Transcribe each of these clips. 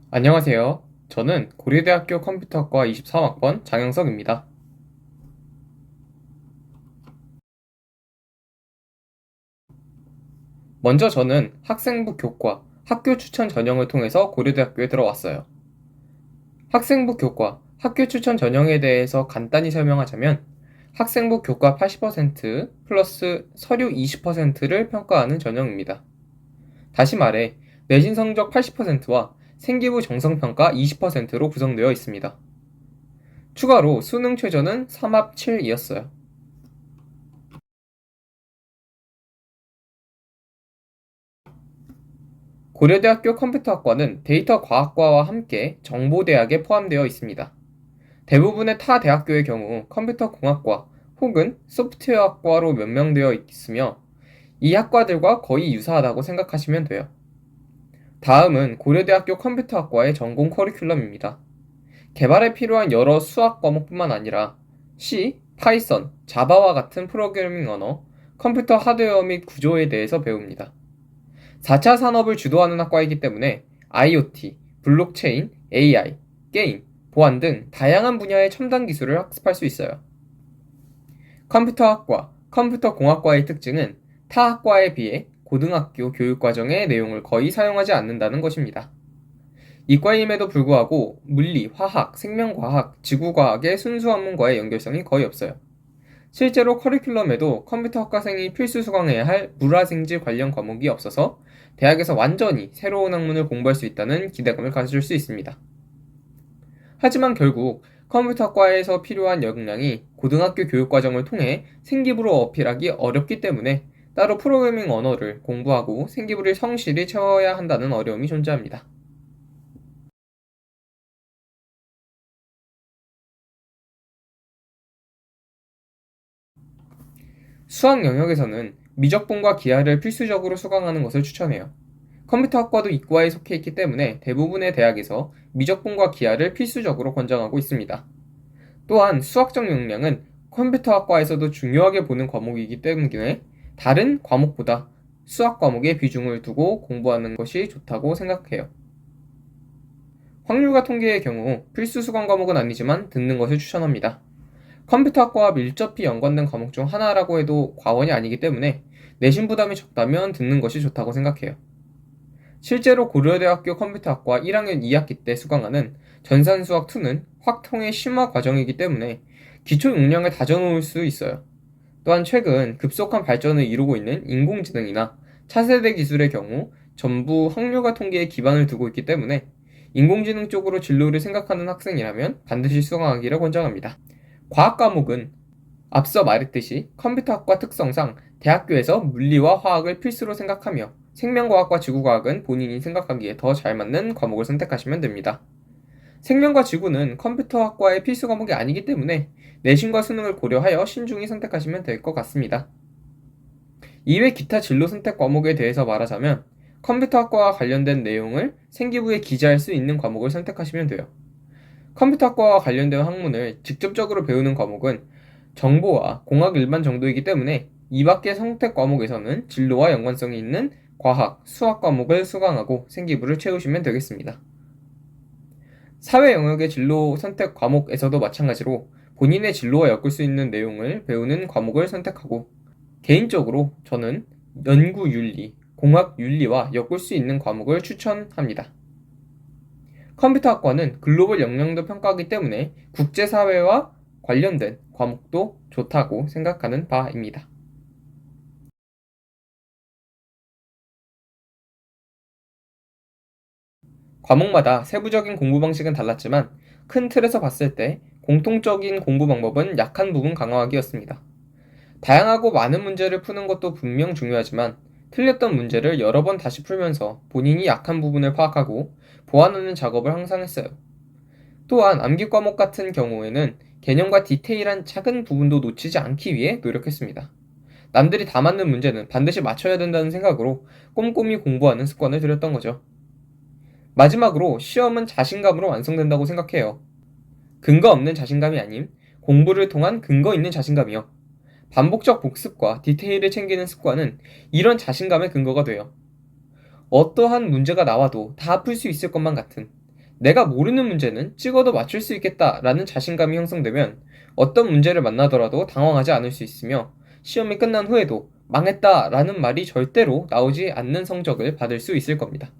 안녕하세요. 저는 고려대학교 컴퓨터학과 23학번 장영석입니다. 먼저 저는 학생부 교과, 학교 추천 전형을 통해서 고려대학교에 들어왔어요. 학생부 교과, 학교 추천 전형에 대해서 간단히 설명하자면 학생부 교과 80% 플러스 서류 20%를 평가하는 전형입니다. 다시 말해, 내신 성적 80%와 생기부 정성평가 20%로 구성되어 있습니다. 추가로 수능 최저는 3합 7이었어요. 고려대학교 컴퓨터학과는 데이터과학과와 함께 정보대학에 포함되어 있습니다. 대부분의 타 대학교의 경우 컴퓨터공학과 혹은 소프트웨어학과로 명명되어 있으며 이 학과들과 거의 유사하다고 생각하시면 돼요. 다음은 고려대학교 컴퓨터학과의 전공 커리큘럼입니다. 개발에 필요한 여러 수학 과목뿐만 아니라 C, 파이썬, 자바와 같은 프로그래밍 언어, 컴퓨터 하드웨어 및 구조에 대해서 배웁니다. 4차 산업을 주도하는 학과이기 때문에 IoT, 블록체인, AI, 게임, 보안 등 다양한 분야의 첨단 기술을 학습할 수 있어요. 컴퓨터학과, 컴퓨터공학과의 특징은 타 학과에 비해 고등학교 교육과정의 내용을 거의 사용하지 않는다는 것입니다. 이과임에도 불구하고 물리, 화학, 생명과학, 지구과학의 순수 학문과의 연결성이 거의 없어요. 실제로 커리큘럼에도 컴퓨터 학과생이 필수 수강해야 할 물화생지 관련 과목이 없어서 대학에서 완전히 새로운 학문을 공부할 수 있다는 기대감을 가질 수 있습니다. 하지만 결국 컴퓨터 학과에서 필요한 역량이 고등학교 교육과정을 통해 생기부로 어필하기 어렵기 때문에 따로 프로그래밍 언어를 공부하고 생기부를 성실히 채워야 한다는 어려움이 존재합니다. 수학 영역에서는 미적분과 기하를 필수적으로 수강하는 것을 추천해요. 컴퓨터학과도 이과에 속해 있기 때문에 대부분의 대학에서 미적분과 기하를 필수적으로 권장하고 있습니다. 또한 수학적 역량은 컴퓨터학과에서도 중요하게 보는 과목이기 때문에 다른 과목보다 수학 과목에 비중을 두고 공부하는 것이 좋다고 생각해요. 확률과 통계의 경우 필수 수강 과목은 아니지만 듣는 것을 추천합니다. 컴퓨터학과와 밀접히 연관된 과목 중 하나라고 해도 과언이 아니기 때문에 내신 부담이 적다면 듣는 것이 좋다고 생각해요. 실제로 고려대학교 컴퓨터학과 1학년 2학기 때 수강하는 전산수학2는 확통의 심화 과정이기 때문에 기초 역량을 다져놓을 수 있어요. 또한 최근 급속한 발전을 이루고 있는 인공지능이나 차세대 기술의 경우 전부 확률과 통계에 기반을 두고 있기 때문에 인공지능 쪽으로 진로를 생각하는 학생이라면 반드시 수강하기를 권장합니다. 과학 과목은 앞서 말했듯이 컴퓨터학과 특성상 대학교에서 물리와 화학을 필수로 생각하며 생명과학과 지구과학은 본인이 생각하기에 더 잘 맞는 과목을 선택하시면 됩니다. 생명과 지구는 컴퓨터학과의 필수 과목이 아니기 때문에 내신과 수능을 고려하여 신중히 선택하시면 될 것 같습니다. 이외 기타 진로 선택 과목에 대해서 말하자면 컴퓨터학과와 관련된 내용을 생기부에 기재할 수 있는 과목을 선택하시면 돼요. 컴퓨터학과와 관련된 학문을 직접적으로 배우는 과목은 정보와 공학 일반 정도이기 때문에 이 밖의 선택 과목에서는 진로와 연관성이 있는 과학, 수학 과목을 수강하고 생기부를 채우시면 되겠습니다. 사회 영역의 진로 선택 과목에서도 마찬가지로 본인의 진로와 엮을 수 있는 내용을 배우는 과목을 선택하고 개인적으로 저는 연구 윤리, 공학 윤리와 엮을 수 있는 과목을 추천합니다. 컴퓨터학과는 글로벌 역량도 평가하기 때문에 국제사회와 관련된 과목도 좋다고 생각하는 바입니다. 과목마다 세부적인 공부 방식은 달랐지만 큰 틀에서 봤을 때 공통적인 공부 방법은 약한 부분 강화하기였습니다. 다양하고 많은 문제를 푸는 것도 분명 중요하지만 틀렸던 문제를 여러 번 다시 풀면서 본인이 약한 부분을 파악하고 보완하는 작업을 항상 했어요. 또한 암기 과목 같은 경우에는 개념과 디테일한 작은 부분도 놓치지 않기 위해 노력했습니다. 남들이 다 맞는 문제는 반드시 맞춰야 된다는 생각으로 꼼꼼히 공부하는 습관을 들였던 거죠. 마지막으로 시험은 자신감으로 완성된다고 생각해요. 근거 없는 자신감이 아님 공부를 통한 근거 있는 자신감이요. 반복적 복습과 디테일을 챙기는 습관은 이런 자신감의 근거가 돼요. 어떠한 문제가 나와도 다 풀 수 있을 것만 같은 내가 모르는 문제는 찍어도 맞출 수 있겠다라는 자신감이 형성되면 어떤 문제를 만나더라도 당황하지 않을 수 있으며 시험이 끝난 후에도 망했다라는 말이 절대로 나오지 않는 성적을 받을 수 있을 겁니다.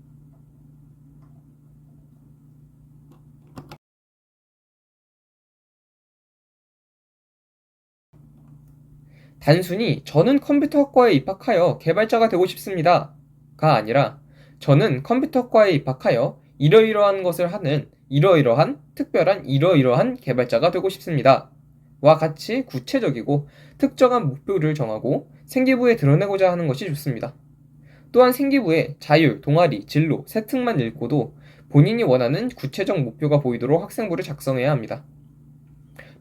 단순히 저는 컴퓨터학과에 입학하여 개발자가 되고 싶습니다가 아니라 저는 컴퓨터학과에 입학하여 이러이러한 것을 하는 이러이러한 특별한 이러이러한 개발자가 되고 싶습니다. 와 같이 구체적이고 특정한 목표를 정하고 생기부에 드러내고자 하는 것이 좋습니다. 또한 생기부에 자율, 동아리, 진로, 세특만 읽고도 본인이 원하는 구체적 목표가 보이도록 학생부를 작성해야 합니다.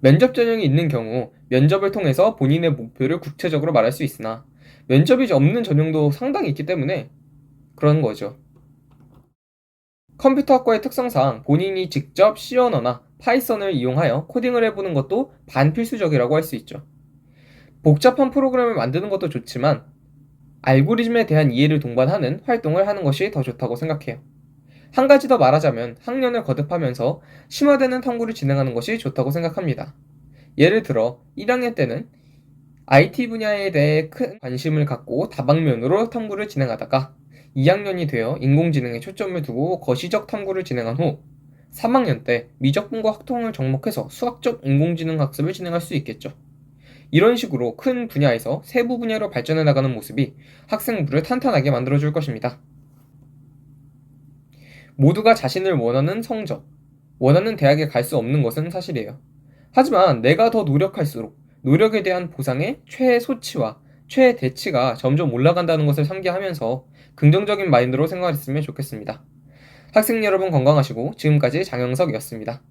면접 전형이 있는 경우 면접을 통해서 본인의 목표를 구체적으로 말할 수 있으나 면접이 없는 전형도 상당히 있기 때문에 그런 거죠. 컴퓨터학과의 특성상 본인이 직접 C 언어나 파이썬을 이용하여 코딩을 해보는 것도 반필수적이라고 할 수 있죠. 복잡한 프로그램을 만드는 것도 좋지만 알고리즘에 대한 이해를 동반하는 활동을 하는 것이 더 좋다고 생각해요. 한 가지 더 말하자면 학년을 거듭하면서 심화되는 탐구를 진행하는 것이 좋다고 생각합니다. 예를 들어 1학년 때는 IT 분야에 대해 큰 관심을 갖고 다방면으로 탐구를 진행하다가 2학년이 되어 인공지능에 초점을 두고 거시적 탐구를 진행한 후 3학년 때 미적분과 확통을 접목해서 수학적 인공지능 학습을 진행할 수 있겠죠. 이런 식으로 큰 분야에서 세부 분야로 발전해 나가는 모습이 학생부를 탄탄하게 만들어줄 것입니다. 모두가 자신을 원하는 성적, 원하는 대학에 갈 수 없는 것은 사실이에요. 하지만 내가 더 노력할수록 노력에 대한 보상의 최소치와 최대치가 점점 올라간다는 것을 상기하면서 긍정적인 마인드로 생각했으면 좋겠습니다. 학생 여러분 건강하시고 지금까지 장영석이었습니다.